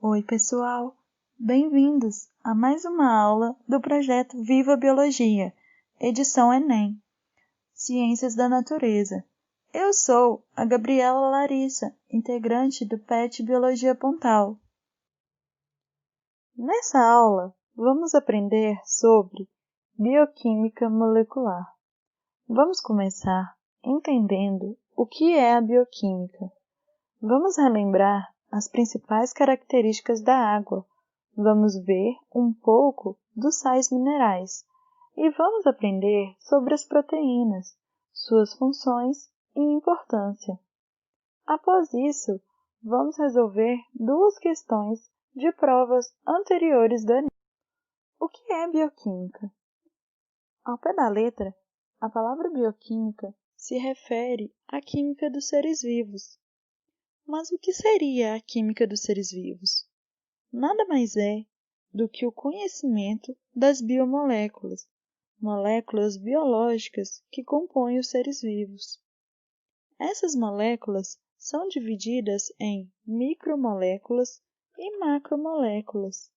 Oi, pessoal! Bem-vindos a mais uma aula do projeto Viva Biologia, edição Enem, Ciências da Natureza. Eu sou a Gabriela Larissa, integrante do PET Biologia Pontal. Nessa aula, vamos aprender sobre bioquímica molecular. Vamos começar entendendo o que é a bioquímica. Vamos relembrar as principais características da água. Vamos ver um pouco dos sais minerais e vamos aprender sobre as proteínas, suas funções e importância. Após isso, vamos resolver duas questões de provas anteriores do Enem. O que é bioquímica? Ao pé da letra, a palavra bioquímica se refere à química dos seres vivos. Mas o que seria a química dos seres vivos? Nada mais é do que o conhecimento das biomoléculas, moléculas biológicas que compõem os seres vivos. Essas moléculas são divididas em micromoléculas e macromoléculas.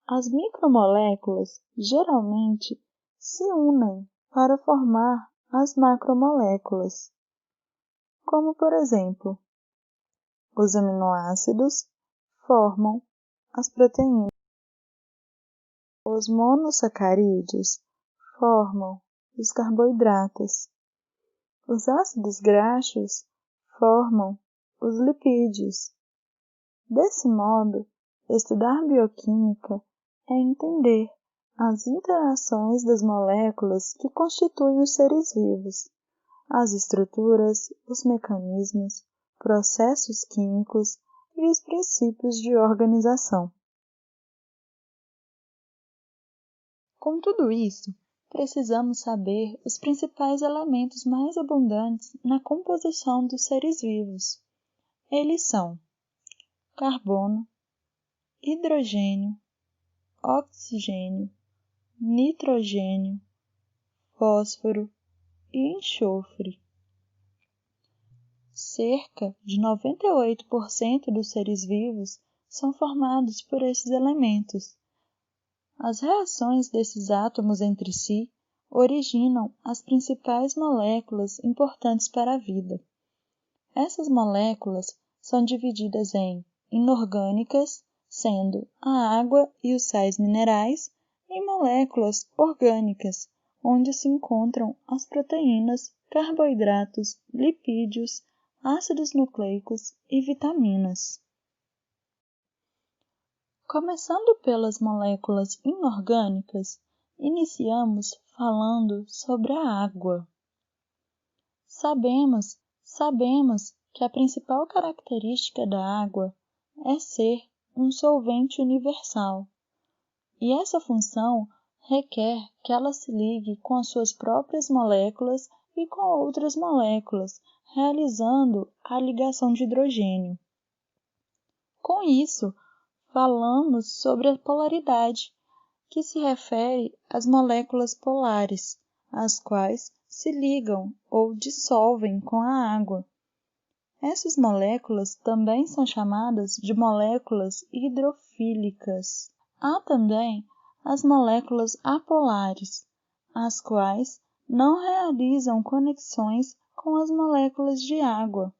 As micromoléculas geralmente se unem para formar as macromoléculas, como por exemplo, os aminoácidos formam as proteínas. Os monossacarídeos formam os carboidratos. Os ácidos graxos formam os lipídios. Desse modo, estudar bioquímica é entender as interações das moléculas que constituem os seres vivos, as estruturas, os mecanismos, processos químicos e os princípios de organização. Com tudo isso, precisamos saber os principais elementos mais abundantes na composição dos seres vivos. Eles são carbono, hidrogênio, oxigênio, nitrogênio, fósforo e enxofre. Cerca de 98% dos seres vivos são formados por esses elementos. As reações desses átomos entre si originam as principais moléculas importantes para a vida. Essas moléculas são divididas em inorgânicas, sendo a água e os sais minerais, e moléculas orgânicas, onde se encontram as proteínas, carboidratos, lipídios, ácidos nucleicos e vitaminas. Começando pelas moléculas inorgânicas, iniciamos falando sobre a água. Sabemos que a principal característica da água é ser um solvente universal, e essa função requer que ela se ligue com as suas próprias moléculas e com outras moléculas, realizando a ligação de hidrogênio. Com isso, falamos sobre a polaridade, que se refere às moléculas polares, as quais se ligam ou dissolvem com a água. Essas moléculas também são chamadas de moléculas hidrofílicas. Há também as moléculas apolares, as quais não realizam conexões com as moléculas de água.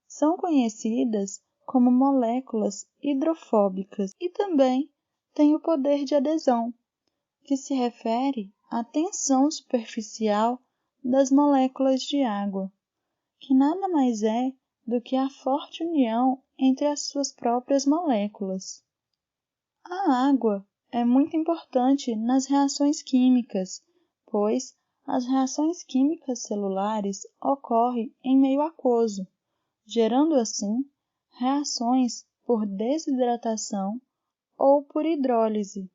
São conhecidas como moléculas hidrofóbicas e também têm o poder de adesão, que se refere à tensão superficial das moléculas de água, que nada mais é do que a forte união entre as suas próprias moléculas. A água é muito importante nas reações químicas, pois as reações químicas celulares ocorrem em meio aquoso, gerando assim reações por desidratação ou por hidrólise.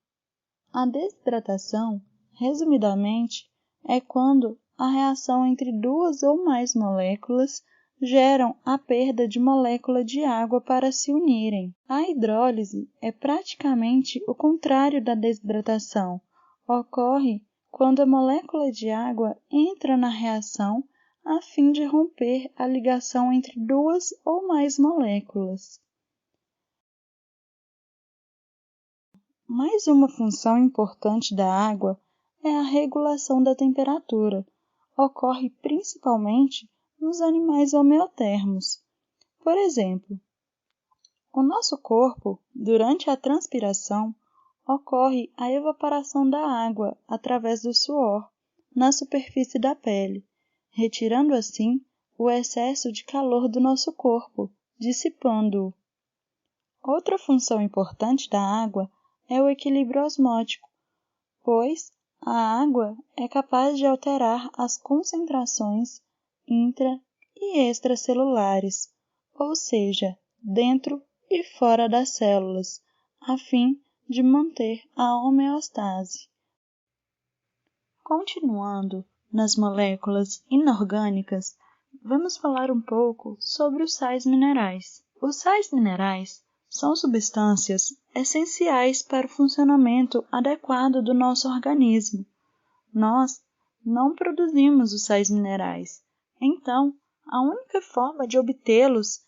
A desidratação, resumidamente, é quando a reação entre duas ou mais moléculas geram a perda de molécula de água para se unirem. A hidrólise é praticamente o contrário da desidratação. Ocorre quando a molécula de água entra na reação a fim de romper a ligação entre duas ou mais moléculas. Mais uma função importante da água é a regulação da temperatura. Ocorre principalmente nos animais homeotermos. Por exemplo, o nosso corpo, durante a transpiração, ocorre a evaporação da água através do suor na superfície da pele, retirando assim o excesso de calor do nosso corpo, dissipando-o. Outra função importante da água é o equilíbrio osmótico, pois a água é capaz de alterar as concentrações intra- e extracelulares, ou seja, dentro e fora das células, a fim de manter a homeostase. Continuando nas moléculas inorgânicas, vamos falar um pouco sobre os sais minerais. Os sais minerais são substâncias essenciais para o funcionamento adequado do nosso organismo. Nós não produzimos os sais minerais, então a única forma de obtê-los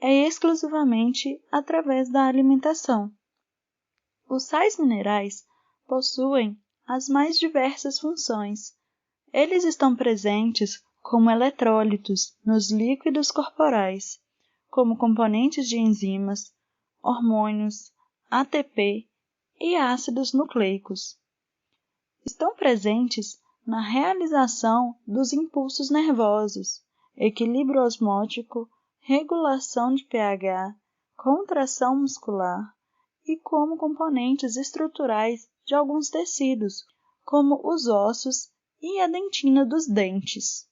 é exclusivamente através da alimentação. Os sais minerais possuem as mais diversas funções. Eles estão presentes como eletrólitos nos líquidos corporais, como componentes de enzimas, hormônios, ATP e ácidos nucleicos. Estão presentes na realização dos impulsos nervosos, equilíbrio osmótico, regulação de pH, contração muscular e como componentes estruturais de alguns tecidos, como os ossos e a dentina dos dentes.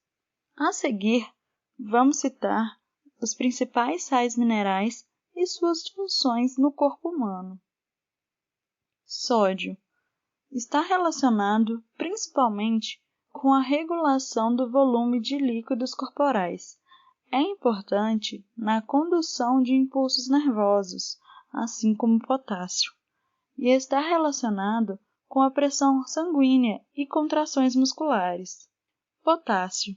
A seguir, vamos citar os principais sais minerais e suas funções no corpo humano. Sódio está relacionado principalmente com a regulação do volume de líquidos corporais. É importante na condução de impulsos nervosos, assim como o potássio, e está relacionado com a pressão sanguínea e contrações musculares. Potássio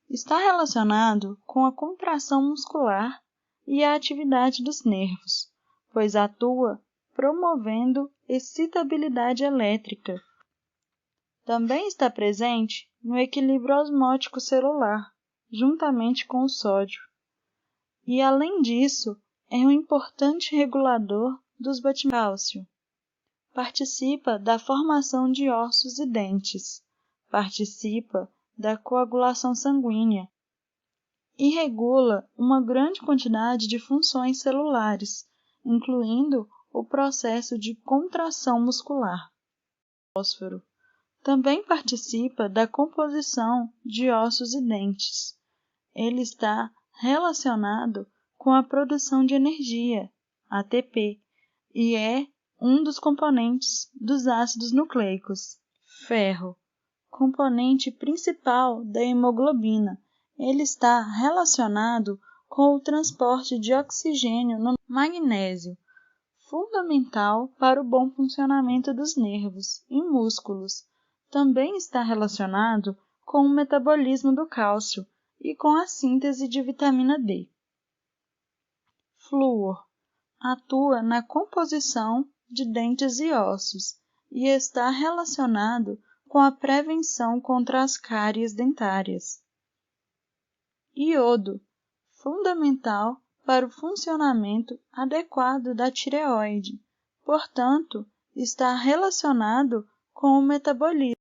está relacionado com a contração muscular e a atividade dos nervos, pois atua promovendo excitabilidade elétrica. Também está presente no equilíbrio osmótico celular, juntamente com o sódio. E, além disso, é um importante regulador dos batimentos. Cálcio participa da formação de ossos e dentes, participa da coagulação sanguínea e regula uma grande quantidade de funções celulares, incluindo o processo de contração muscular. Fósforo também participa da composição de ossos e dentes. Ele está relacionado com a produção de energia, ATP, e é um dos componentes dos ácidos nucleicos. Ferro, componente principal da hemoglobina. Ele está relacionado com o transporte de oxigênio no magnésio, fundamental para o bom funcionamento dos nervos e músculos. Também está relacionado com o metabolismo do cálcio e com a síntese de vitamina D. Flúor atua na composição de dentes e ossos e está relacionado com a prevenção contra as cáries dentárias. Iodo, fundamental para o funcionamento adequado da tireoide, portanto, está relacionado com o metabolismo.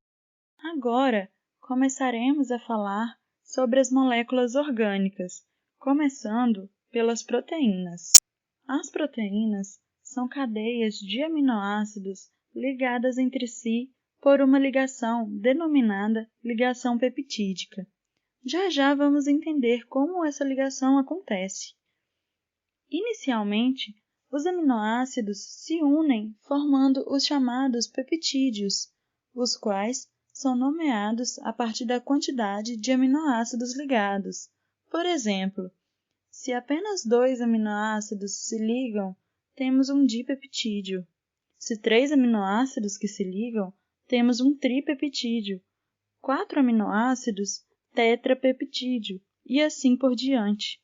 Agora, começaremos a falar sobre as moléculas orgânicas, começando pelas proteínas. As proteínas são cadeias de aminoácidos ligadas entre si por uma ligação denominada ligação peptídica. Já já vamos entender como essa ligação acontece. Inicialmente, os aminoácidos se unem formando os chamados peptídeos, os quais são nomeados a partir da quantidade de aminoácidos ligados. Por exemplo, se apenas 2 aminoácidos se ligam, temos um dipeptídeo. Se 3 aminoácidos que se ligam, temos um tripeptídeo. 4 aminoácidos, tetrapeptídeo, e assim por diante.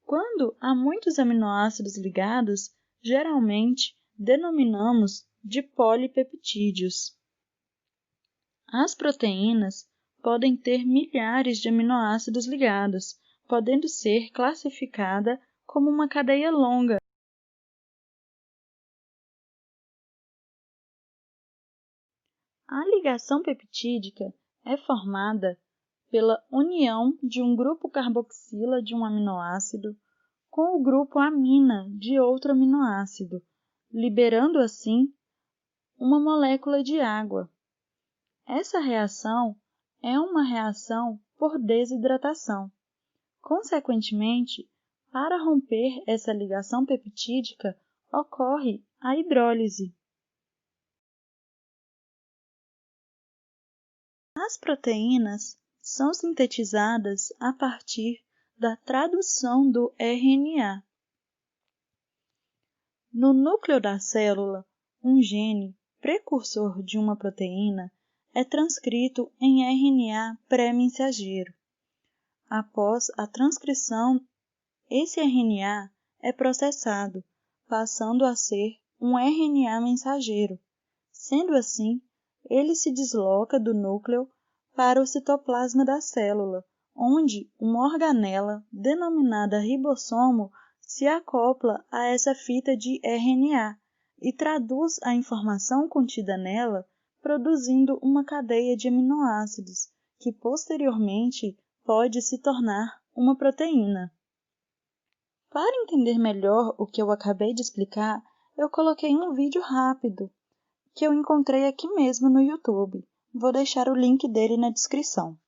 Quando há muitos aminoácidos ligados, geralmente denominamos de polipeptídeos. As proteínas podem ter milhares de aminoácidos ligados, podendo ser classificada como uma cadeia longa. A ligação peptídica é formada pela união de um grupo carboxila de um aminoácido com o grupo amina de outro aminoácido, liberando assim uma molécula de água. Essa reação é uma reação por desidratação. Consequentemente, para romper essa ligação peptídica, ocorre a hidrólise. As proteínas são sintetizadas a partir da tradução do RNA. No núcleo da célula, um gene, precursor de uma proteína, é transcrito em RNA pré-mensageiro. Após a transcrição, esse RNA é processado, passando a ser um RNA mensageiro. Sendo assim, ele se desloca do núcleo para o citoplasma da célula, onde uma organela, denominada ribossomo, se acopla a essa fita de RNA e traduz a informação contida nela, produzindo uma cadeia de aminoácidos, que posteriormente pode se tornar uma proteína. Para entender melhor o que eu acabei de explicar, eu coloquei um vídeo rápido que eu encontrei aqui mesmo no YouTube. Vou deixar o link dele na descrição.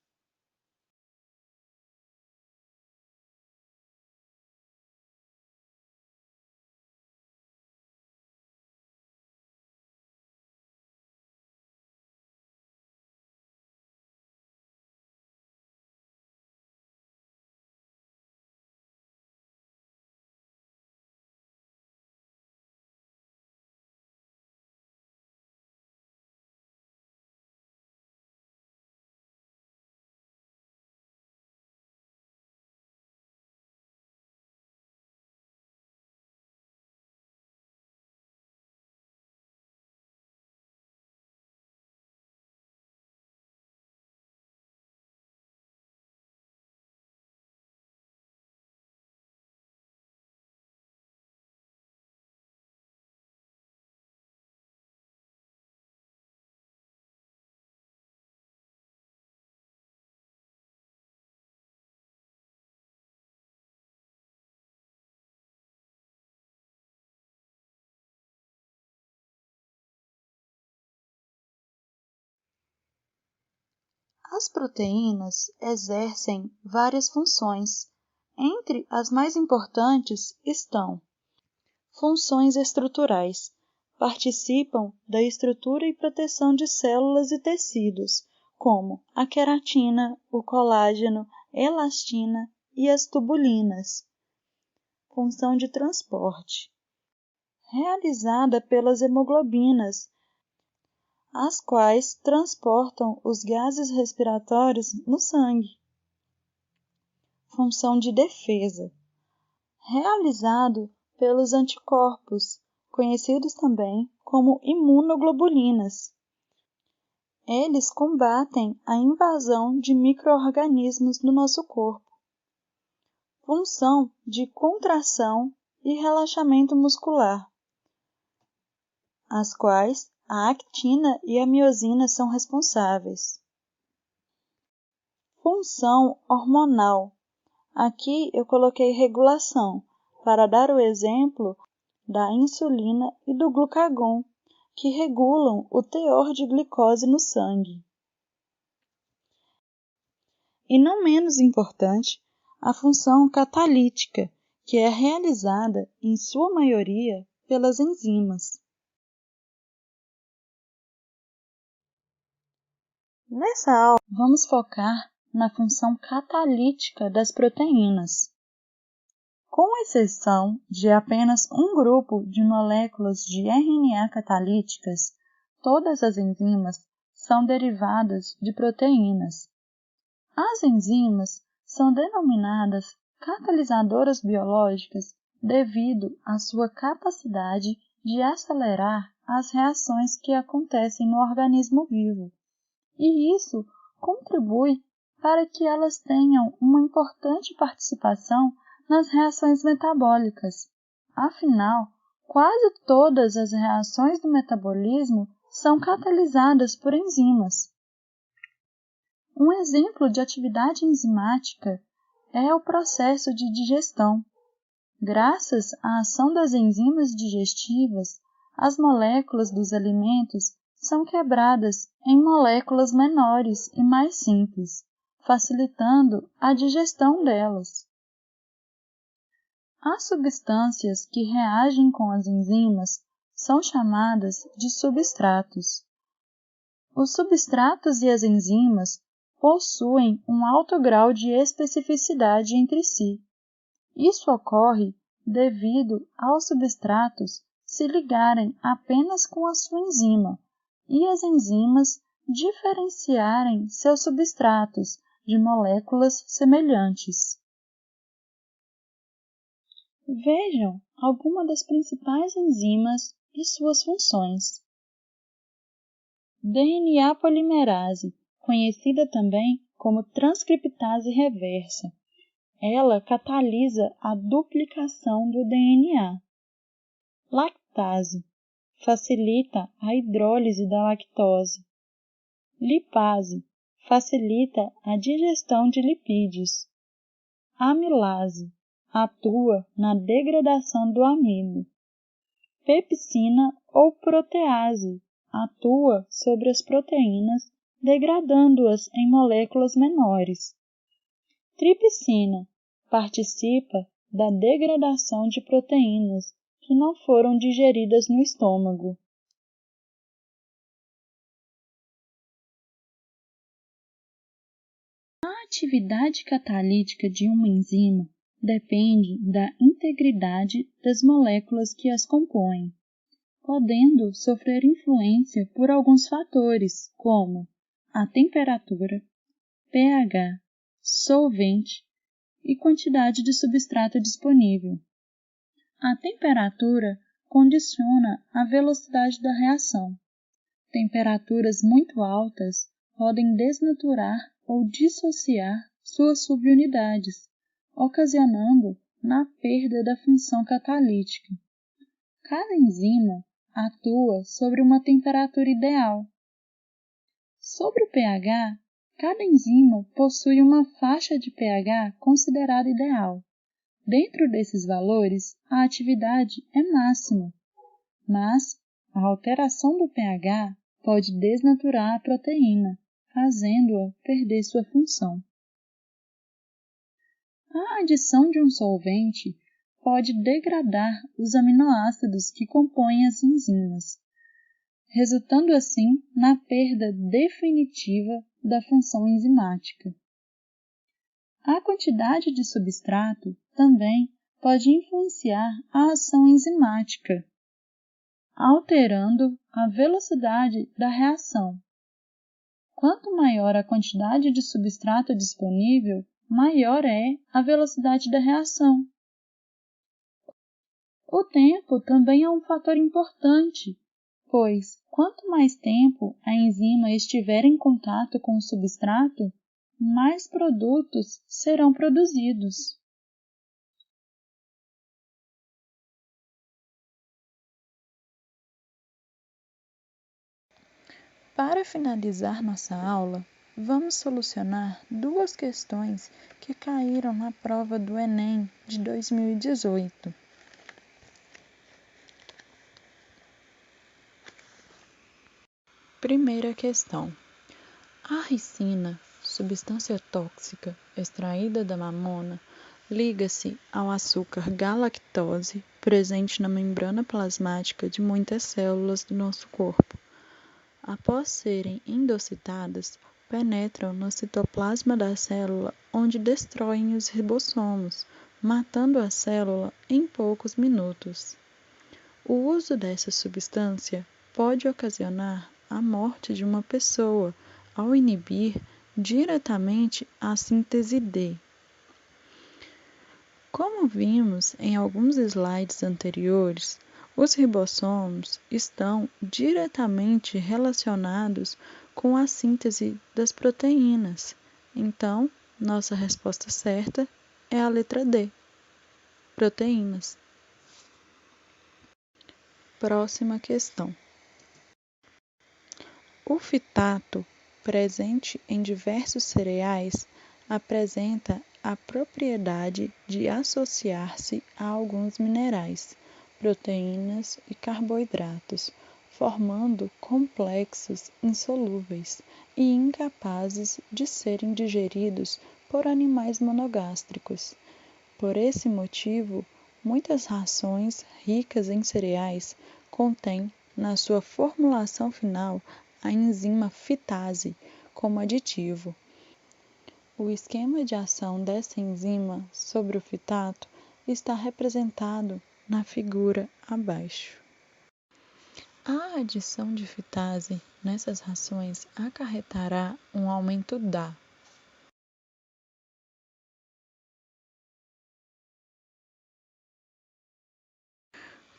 As proteínas exercem várias funções. Entre as mais importantes estão funções estruturais. Participam da estrutura e proteção de células e tecidos, como a queratina, o colágeno, elastina e as tubulinas. Função de transporte, realizada pelas hemoglobinas, as quais transportam os gases respiratórios no sangue. Função de defesa, realizado pelos anticorpos, conhecidos também como imunoglobulinas. Eles combatem a invasão de micro-organismos no nosso corpo. Função de contração e relaxamento muscular, as quais a actina e a miosina são responsáveis. Função hormonal. Aqui eu coloquei regulação, para dar o exemplo da insulina e do glucagon, que regulam o teor de glicose no sangue. E não menos importante, a função catalítica, que é realizada, em sua maioria, pelas enzimas. Nessa aula, vamos focar na função catalítica das proteínas. Com exceção de apenas um grupo de moléculas de RNA catalíticas, todas as enzimas são derivadas de proteínas. As enzimas são denominadas catalisadoras biológicas devido à sua capacidade de acelerar as reações que acontecem no organismo vivo, e isso contribui para que elas tenham uma importante participação nas reações metabólicas. Afinal, quase todas as reações do metabolismo são catalisadas por enzimas. Um exemplo de atividade enzimática é o processo de digestão. Graças à ação das enzimas digestivas, as moléculas dos alimentos são quebradas em moléculas menores e mais simples, facilitando a digestão delas. As substâncias que reagem com as enzimas são chamadas de substratos. Os substratos e as enzimas possuem um alto grau de especificidade entre si. Isso ocorre devido aos substratos se ligarem apenas com a sua enzima e as enzimas diferenciarem seus substratos de moléculas semelhantes. Vejam algumas das principais enzimas e suas funções. DNA polimerase, conhecida também como transcriptase reversa. Ela catalisa a duplicação do DNA. Lactase, facilita a hidrólise da lactose. Lipase, facilita a digestão de lipídios. Amilase, atua na degradação do amido. Pepsina ou protease, atua sobre as proteínas, degradando-as em moléculas menores. Tripsina, participa da degradação de proteínas que não foram digeridas no estômago. A atividade catalítica de uma enzima depende da integridade das moléculas que as compõem, podendo sofrer influência por alguns fatores, como a temperatura, pH, solvente e quantidade de substrato disponível. A temperatura condiciona a velocidade da reação. Temperaturas muito altas podem desnaturar ou dissociar suas subunidades, ocasionando na perda da função catalítica. Cada enzima atua sobre uma temperatura ideal. Sobre o pH, cada enzima possui uma faixa de pH considerada ideal. Dentro desses valores, a atividade é máxima, mas a alteração do pH pode desnaturar a proteína, fazendo-a perder sua função. A adição de um solvente pode degradar os aminoácidos que compõem as enzimas, resultando assim na perda definitiva da função enzimática. A quantidade de substrato também pode influenciar a ação enzimática, alterando a velocidade da reação. Quanto maior a quantidade de substrato disponível, maior é a velocidade da reação. O tempo também é um fator importante, pois quanto mais tempo a enzima estiver em contato com o substrato, mais produtos serão produzidos. Para finalizar nossa aula, vamos solucionar duas questões que caíram na prova do Enem de 2018. Primeira questão. A ricina, substância tóxica extraída da mamona, liga-se ao açúcar galactose presente na membrana plasmática de muitas células do nosso corpo. Após serem endocitadas, penetram no citoplasma da célula, onde destroem os ribossomos, matando a célula em poucos minutos. O uso dessa substância pode ocasionar a morte de uma pessoa ao inibir diretamente a síntese D. Como vimos em alguns slides anteriores, Os ribossomos estão diretamente relacionados com a síntese das proteínas. Então, nossa resposta certa é a letra D, proteínas. Próxima questão. O fitato, presente em diversos cereais, apresenta a propriedade de associar-se a alguns minerais, proteínas e carboidratos, formando complexos insolúveis e incapazes de serem digeridos por animais monogástricos. Por esse motivo, muitas rações ricas em cereais contêm, na sua formulação final, a enzima fitase como aditivo. O esquema de ação dessa enzima sobre o fitato está representado na figura abaixo. A adição de fitase nessas rações acarretará um aumento da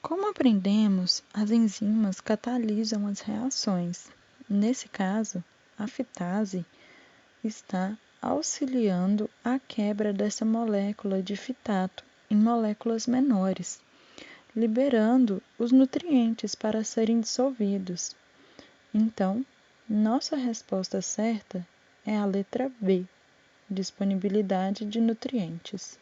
Como aprendemos, as enzimas catalisam as reações. Nesse caso, a fitase está auxiliando a quebra dessa molécula de fitato em moléculas menores, liberando os nutrientes para serem dissolvidos. Então, nossa resposta certa é a letra B, disponibilidade de nutrientes.